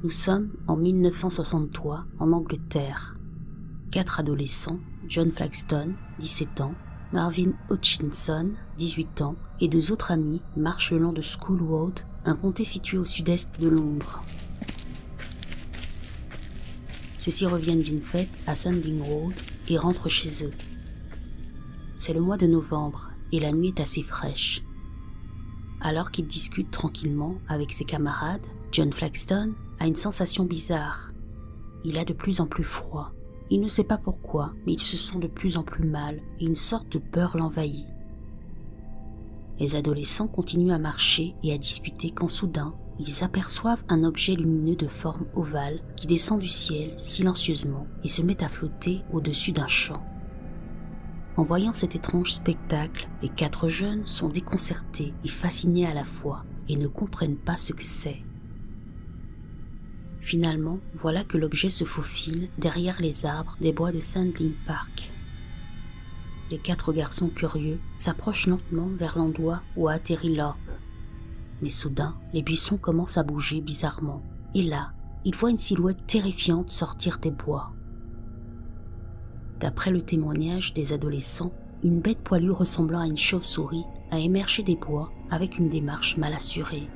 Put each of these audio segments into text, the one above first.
Nous sommes en 1963 en Angleterre. 4 adolescents, John Flaxton, 17 ans, Marvin Hutchinson, 18 ans, et 2 autres amis marchent le long de School Road, un comté situé au sud-est de Londres. Ceux-ci reviennent d'une fête à Sandling Road et rentrent chez eux. C'est le mois de novembre et la nuit est assez fraîche. Alors qu'ils discutent tranquillement avec ses camarades, John Flaxton a une sensation bizarre. Il a de plus en plus froid. Il ne sait pas pourquoi, mais il se sent de plus en plus mal et une sorte de peur l'envahit. Les adolescents continuent à marcher et à discuter quand soudain, ils aperçoivent un objet lumineux de forme ovale qui descend du ciel silencieusement et se met à flotter au-dessus d'un champ. En voyant cet étrange spectacle, les 4 jeunes sont déconcertés et fascinés à la fois et ne comprennent pas ce que c'est. Finalement, voilà que l'objet se faufile derrière les arbres des bois de Sandling Park. Les 4 garçons curieux s'approchent lentement vers l'endroit où a atterri l'orbe. Mais soudain, les buissons commencent à bouger bizarrement, et là, ils voient une silhouette terrifiante sortir des bois. D'après le témoignage des adolescents, une bête poilue ressemblant à une chauve-souris a émergé des bois avec une démarche mal assurée.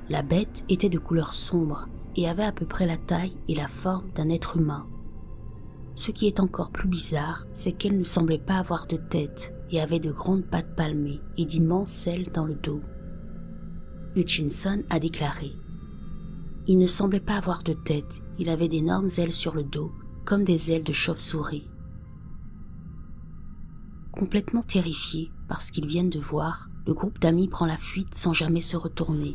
La bête était de couleur sombre et avait à peu près la taille et la forme d'un être humain. Ce qui est encore plus bizarre, c'est qu'elle ne semblait pas avoir de tête et avait de grandes pattes palmées et d'immenses ailes dans le dos. Hutchinson a déclaré « Il ne semblait pas avoir de tête, il avait d'énormes ailes sur le dos, comme des ailes de chauve-souris. » Complètement terrifié par ce qu'ils viennent de voir, le groupe d'amis prend la fuite sans jamais se retourner.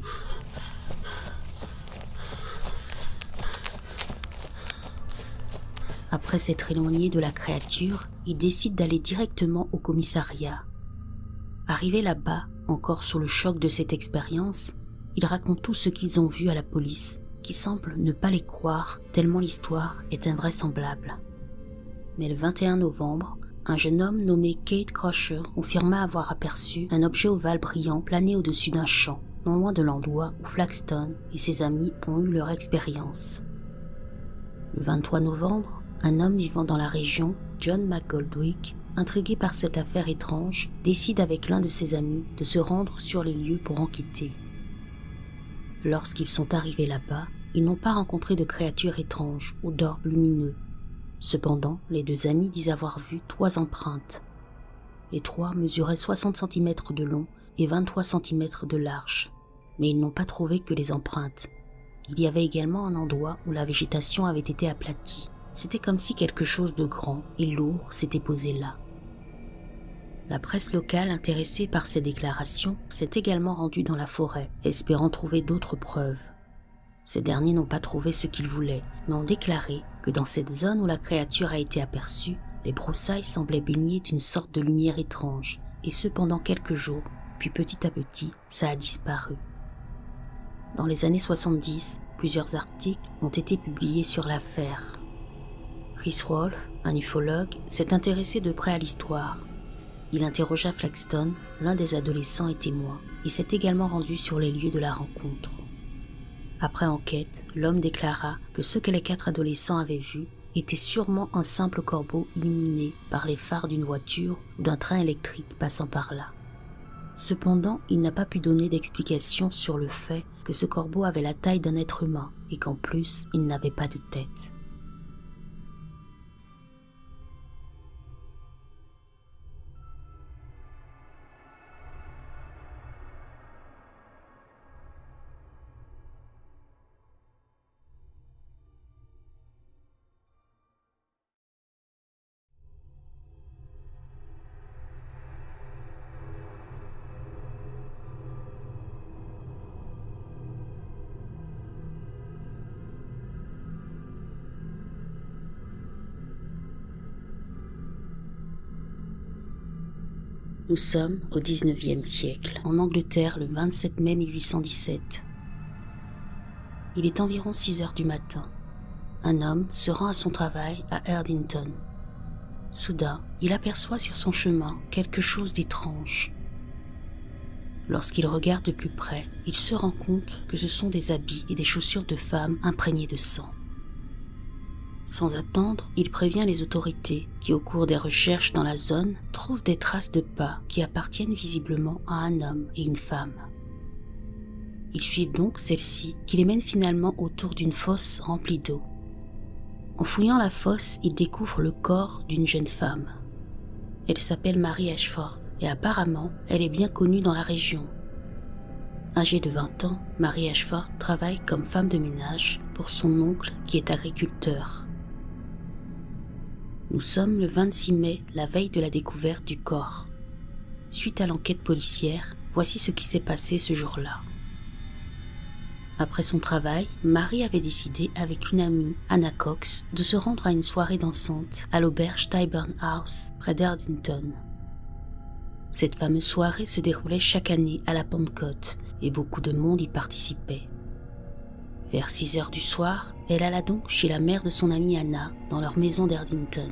Après s'être éloigné de la créature, ils décident d'aller directement au commissariat. Arrivés là-bas, encore sous le choc de cette expérience, ils racontent tout ce qu'ils ont vu à la police, qui semble ne pas les croire tellement l'histoire est invraisemblable. Mais le 21 novembre, un jeune homme nommé Kate Crusher confirma avoir aperçu un objet ovale brillant planer au-dessus d'un champ, non loin de l'endroit où Flaxton et ses amis ont eu leur expérience. Le 23 novembre, un homme vivant dans la région, John McGoldrick, intrigué par cette affaire étrange, décide avec l'un de ses amis de se rendre sur les lieux pour enquêter. Lorsqu'ils sont arrivés là-bas, ils n'ont pas rencontré de créatures étranges ou d'orbes lumineux. Cependant, les 2 amis disent avoir vu 3 empreintes. Les 3 mesuraient 60 cm de long et 23 cm de large, mais ils n'ont pas trouvé que les empreintes. Il y avait également un endroit où la végétation avait été aplatie. C'était comme si quelque chose de grand et lourd s'était posé là. La presse locale, intéressée par ces déclarations, s'est également rendue dans la forêt, espérant trouver d'autres preuves. Ces derniers n'ont pas trouvé ce qu'ils voulaient, mais ont déclaré que dans cette zone où la créature a été aperçue, les broussailles semblaient baignées d'une sorte de lumière étrange, et ce pendant quelques jours, puis petit à petit, ça a disparu. Dans les années 70, plusieurs articles ont été publiés sur l'affaire. Chris Rolfe, un ufologue, s'est intéressé de près à l'histoire. Il interrogea Flaxton, l'un des adolescents et témoins, et s'est également rendu sur les lieux de la rencontre. Après enquête, l'homme déclara que ce que les 4 adolescents avaient vu était sûrement un simple corbeau illuminé par les phares d'une voiture ou d'un train électrique passant par là. Cependant, il n'a pas pu donner d'explication sur le fait que ce corbeau avait la taille d'un être humain et qu'en plus, il n'avait pas de tête. Nous sommes au XIXe siècle, en Angleterre le 27 mai 1817. Il est environ 6 heures du matin. Un homme se rend à son travail à Erdington. Soudain, il aperçoit sur son chemin quelque chose d'étrange. lorsqu'il regarde de plus près, il se rend compte que ce sont des habits et des chaussures de femme imprégnés de sang. Sans attendre, il prévient les autorités qui, au cours des recherches dans la zone, trouvent des traces de pas qui appartiennent visiblement à un homme et une femme. Ils suivent donc celle-ci qui les mène finalement autour d'une fosse remplie d'eau. En fouillant la fosse, ils découvrent le corps d'une jeune femme. Elle s'appelle Mary Ashford et apparemment, elle est bien connue dans la région. Âgée de 20 ans, Mary Ashford travaille comme femme de ménage pour son oncle qui est agriculteur. Nous sommes le 26 mai, la veille de la découverte du corps. Suite à l'enquête policière, voici ce qui s'est passé ce jour-là. Après son travail, Mary avait décidé avec une amie, Anna Cox, de se rendre à une soirée dansante à l'auberge Tyburn House, près d'Erdington. Cette fameuse soirée se déroulait chaque année à la Pentecôte et beaucoup de monde y participait. Vers 6 heures du soir, elle alla donc chez la mère de son amie Anna dans leur maison d'Erdington.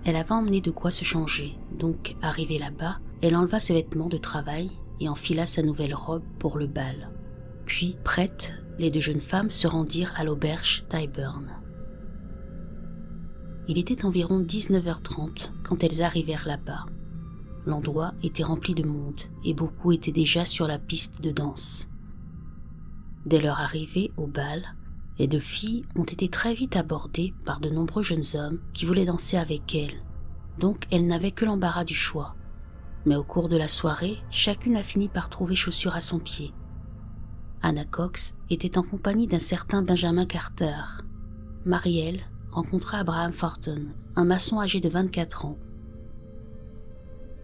Elle avait emmené de quoi se changer, donc arrivée là-bas, elle enleva ses vêtements de travail et enfila sa nouvelle robe pour le bal. Puis, prêtes, les deux jeunes femmes se rendirent à l'auberge Tyburn. Il était environ 19h30 quand elles arrivèrent là-bas. L'endroit était rempli de monde et beaucoup étaient déjà sur la piste de danse. Dès leur arrivée au bal, les deux filles ont été très vite abordées par de nombreux jeunes hommes qui voulaient danser avec elles, donc elles n'avaient que l'embarras du choix. Mais au cours de la soirée, chacune a fini par trouver chaussure à son pied. Anna Cox était en compagnie d'un certain Benjamin Carter. Marielle rencontra Abraham Thornton, un maçon âgé de 24 ans.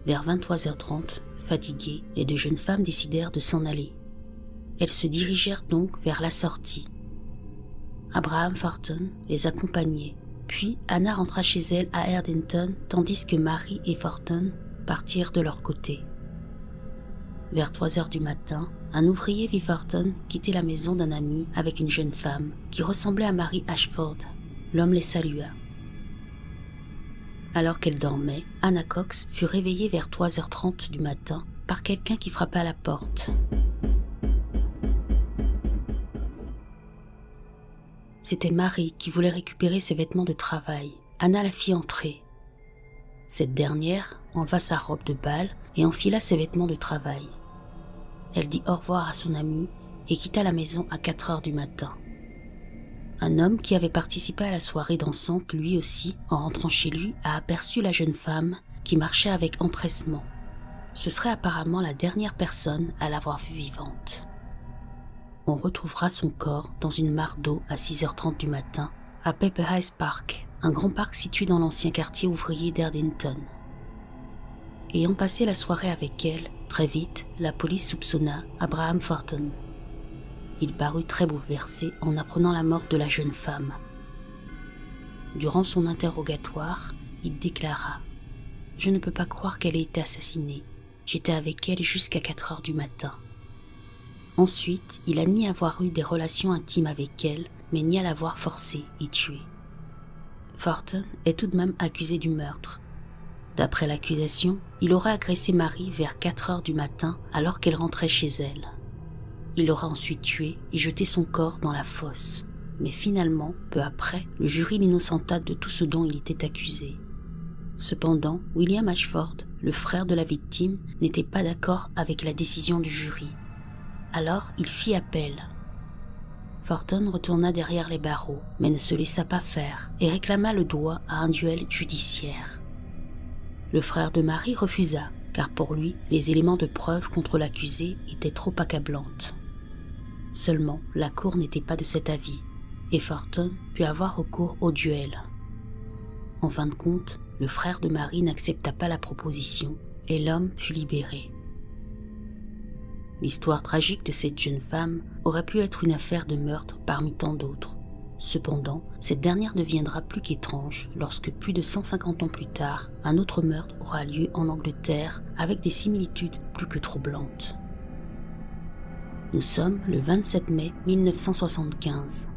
Vers 23h30, fatiguées, les deux jeunes femmes décidèrent de s'en aller. Elles se dirigèrent donc vers la sortie. Abraham Thornton les accompagnait, puis Anna rentra chez elle à Erdington tandis que Mary et Thornton partirent de leur côté. Vers 3 heures du matin, un ouvrier vit Thornton quitter la maison d'un ami avec une jeune femme qui ressemblait à Mary Ashford. L'homme les salua. Alors qu'elle dormait, Anna Cox fut réveillée vers 3h30 du matin par quelqu'un qui frappa à la porte. C'était Mary qui voulait récupérer ses vêtements de travail. Anna la fit entrer. Cette dernière enleva sa robe de bal et enfila ses vêtements de travail. Elle dit au revoir à son amie et quitta la maison à 4 heures du matin. Un homme qui avait participé à la soirée dansante, lui aussi, en rentrant chez lui, a aperçu la jeune femme qui marchait avec empressement. Ce serait apparemment la dernière personne à l'avoir vue vivante. On retrouvera son corps dans une mare d'eau à 6h30 du matin à Pepperhithe Park, un grand parc situé dans l'ancien quartier ouvrier d'Erdington. Ayant passé la soirée avec elle, très vite, la police soupçonna Abraham Thornton. Il parut très bouleversé en apprenant la mort de la jeune femme. Durant son interrogatoire, il déclara « Je ne peux pas croire qu'elle ait été assassinée. J'étais avec elle jusqu'à 4 heures du matin. » Ensuite, il admit avoir eu des relations intimes avec elle, mais nie à l'avoir forcée et tuée. Thornton est tout de même accusé du meurtre. D'après l'accusation, il aurait agressé Mary vers 4 heures du matin alors qu'elle rentrait chez elle. Il l'aura ensuite tué et jeté son corps dans la fosse. Mais finalement, peu après, le jury l'innocenta de tout ce dont il était accusé. Cependant, William Ashford, le frère de la victime, n'était pas d'accord avec la décision du jury. Alors, il fit appel. Thornton retourna derrière les barreaux, mais ne se laissa pas faire et réclama le droit à un duel judiciaire. Le frère de Mary refusa, car pour lui, les éléments de preuve contre l'accusé étaient trop accablantes. Seulement, la cour n'était pas de cet avis, et Thornton put avoir recours au duel. En fin de compte, le frère de Mary n'accepta pas la proposition, et l'homme fut libéré. L'histoire tragique de cette jeune femme aurait pu être une affaire de meurtre parmi tant d'autres. Cependant, cette dernière deviendra plus qu'étrange lorsque plus de 150 ans plus tard, un autre meurtre aura lieu en Angleterre avec des similitudes plus que troublantes. Nous sommes le 27 mai 1975.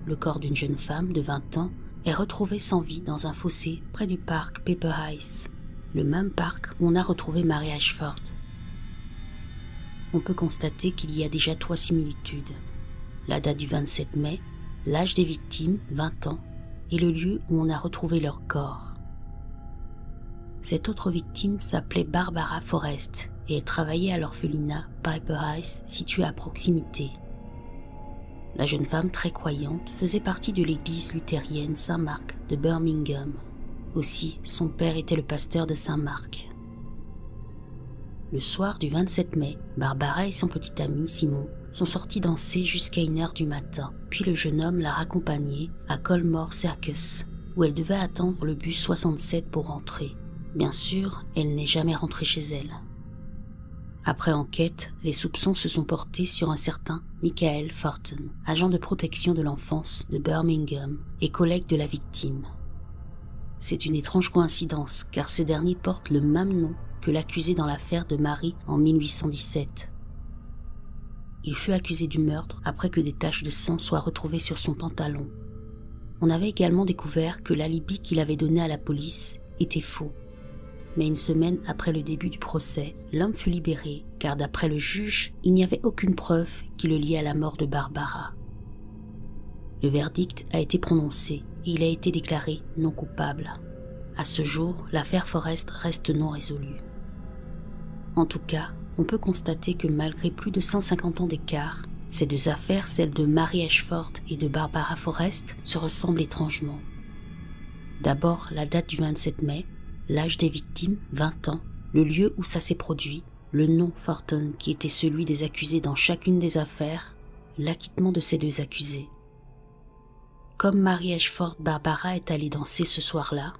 Le corps d'une jeune femme de 20 ans est retrouvé sans vie dans un fossé près du parc Pepperhithe, le même parc où on a retrouvé Mary Ashford. on peut constater qu'il y a déjà 3 similitudes. La date du 27 mai, l'âge des victimes, 20 ans, et le lieu où on a retrouvé leur corps. Cette autre victime s'appelait Barbara Forrest et elle travaillait à l'orphelinat Piper Heights situé à proximité. La jeune femme très croyante faisait partie de l'église luthérienne Saint-Marc de Birmingham. Aussi, son père était le pasteur de Saint-Marc. Le soir du 27 mai, Barbara et son petit ami Simon sont sortis danser jusqu'à 1h du matin, puis le jeune homme l'a raccompagnée à Colmore Circus, où elle devait attendre le bus 67 pour rentrer. Bien sûr, elle n'est jamais rentrée chez elle. Après enquête, les soupçons se sont portés sur un certain Michael Fortin, agent de protection de l'enfance de Birmingham et collègue de la victime. C'est une étrange coïncidence car ce dernier porte le même nom que l'accusé dans l'affaire de Mary en 1817. Il fut accusé du meurtre après que des taches de sang soient retrouvées sur son pantalon. On avait également découvert que l'alibi qu'il avait donné à la police était faux. Mais une semaine après le début du procès, l'homme fut libéré car d'après le juge, il n'y avait aucune preuve qui le liait à la mort de Barbara. Le verdict a été prononcé et il a été déclaré non coupable. À ce jour, l'affaire Forrest reste non résolue. En tout cas, on peut constater que malgré plus de 150 ans d'écart, ces deux affaires, celles de Mary Ashford et de Barbara Forrest, se ressemblent étrangement. D'abord, la date du 27 mai, l'âge des victimes, 20 ans, le lieu où ça s'est produit, le nom Fortin qui était celui des accusés dans chacune des affaires, l'acquittement de ces deux accusés. Comme Mary Ashford, Barbara est allée danser ce soir-là.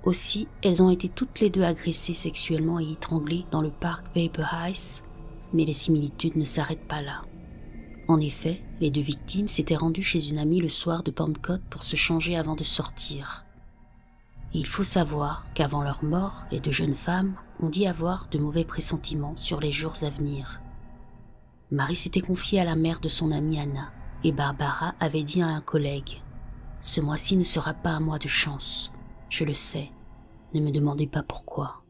Aussi, elles ont été toutes les deux agressées sexuellement et étranglées dans le parc Piper Heights, mais les similitudes ne s'arrêtent pas là. En effet, les deux victimes s'étaient rendues chez une amie le soir de Pentecôte pour se changer avant de sortir. Et il faut savoir qu'avant leur mort, les deux jeunes femmes ont dit avoir de mauvais pressentiments sur les jours à venir. Marie s'était confiée à la mère de son amie Anna, et Barbara avait dit à un collègue « Ce mois-ci ne sera pas un mois de chance. Je le sais. Ne me demandez pas pourquoi. »